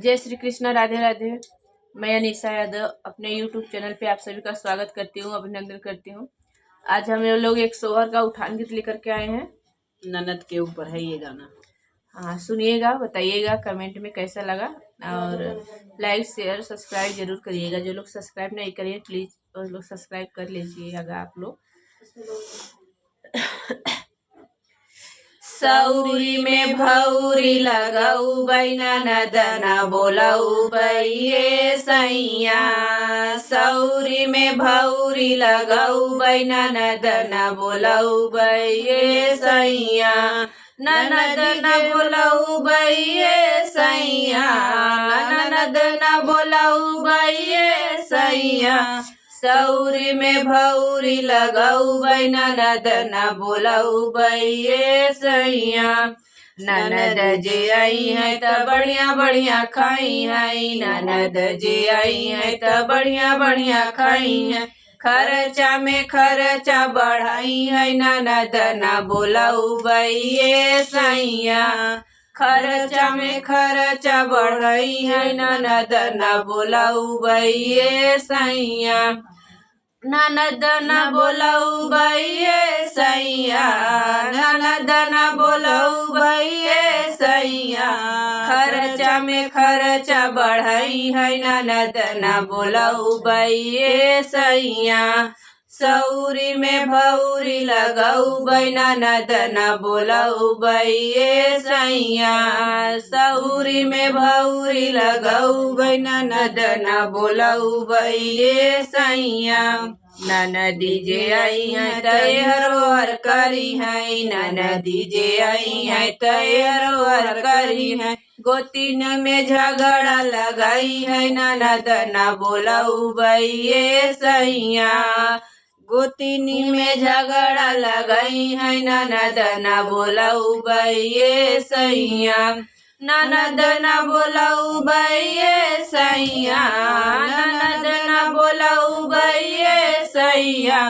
जय श्री कृष्ण, राधे राधे। मैं अनीशा यादव अपने यूट्यूब चैनल पे आप सभी का स्वागत करती हूँ, अभिनंदन करती हूँ। आज हम लोग एक सोहर का उठान गीत लेकर के आए हैं। ननद के ऊपर है ये गाना। हाँ, सुनिएगा, बताइएगा कमेंट में कैसा लगा और लाइक शेयर सब्सक्राइब जरूर करिएगा। जो लोग सब्सक्राइब नहीं करिए प्लीज़ वो लोग सब्सक्राइब कर लीजिएगा आप लोग। सौरी में भौरी लगऊ बैना नदना बोलऊ बैये सैया। सौरी में भौरी लगऊ बैना नदना बोलऊ बैये सैया। ननद न बोलऊ बैये सैया। ननद न बोलऊ बैये सैया। सौरी में भौरी लगऊ बैना ननद न बोलऊ बैये सैया। ननद जे आई है त बढ़िया बढ़िया खाई है। ननद जे आई है त बढ़िया बढ़िया खाई है। खर्चा में खर्चा बढ़ाई है। ननद न बोलऊ बैये सैया। खर्चा में खर्चा बढ़ाई है। ननद न बोलऊ बैये सैया। ननद न बोलऊ बैये सैया। ननद न बोलऊ बैये सैया। खर्चा में खर्चा बढ़ाई है। ननद न बोलऊ बैये सैया। सौरी में भौरी लगऊ बैना ननद न बोलऊ बैये सैया। सौरी में भौरी लगऊ बैना ननद न बोलऊ बैये सैया। ननदी जे आई है तय हरोहर करी है। ननदी जे आई है तय हरोहर करी है। गोतिन में झगड़ा लगाई है। ननद न बोलऊ बैये सैया। गोतिनी में झगड़ा लगाई है। ननद न बोलऊ बैये सैया। ननद न बोलऊ बैये सैया। ननद न बोलऊ बैये सैया।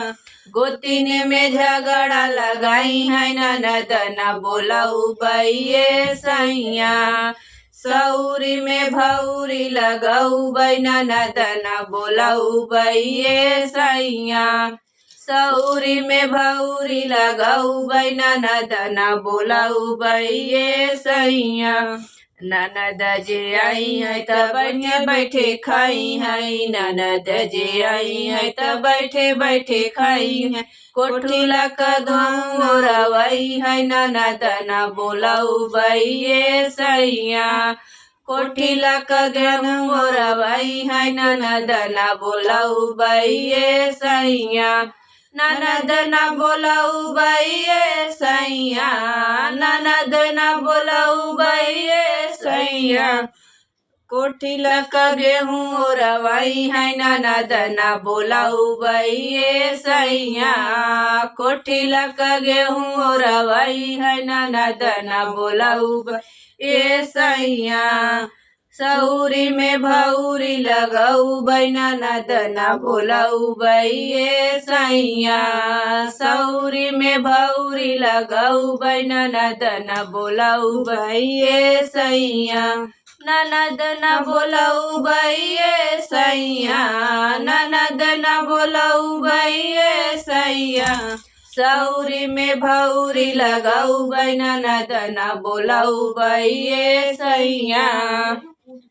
गोतिनी में झगड़ा लगाई है। ननद न बोलऊ बैये सैया। सौरी में भौरी लगऊ बैना ननद न बोलऊ बैये सैया। सौरी में भौरी लगऊ बैना ननद न बोलऊ बैये सैया। ननद जे आई है त बढ़िया बैठे खाई है। ननद जे आई है त बैठे बैठे खाई है। कोठी लक धोरवई है। ननद न बोलऊ बैये सैया। कोठी लक मोरवई है। ननद न बोलऊ बैये सैया। ननद न बोलऊ बैये सैया। ननद न बोलऊ बैये सैया। कोठी लक गेहूँ ओरवाई है। ननद न बोलऊ बैये सैया। कोठी लक गेहूँ ओरवाई है। ननद न बोलऊ बैये सैया। सौरी में भौरी लगऊ बैना ननद न बोलऊ बैये सैया। सौरी में भौरी लगऊ बैना ननद न बोलऊ बैये सैया। ननद न बोलऊ बैये सैया। ननद न बोलऊ बैये सैया। सौरी में भौरी लगऊ बैना ननद न बोलऊ बैये सैया।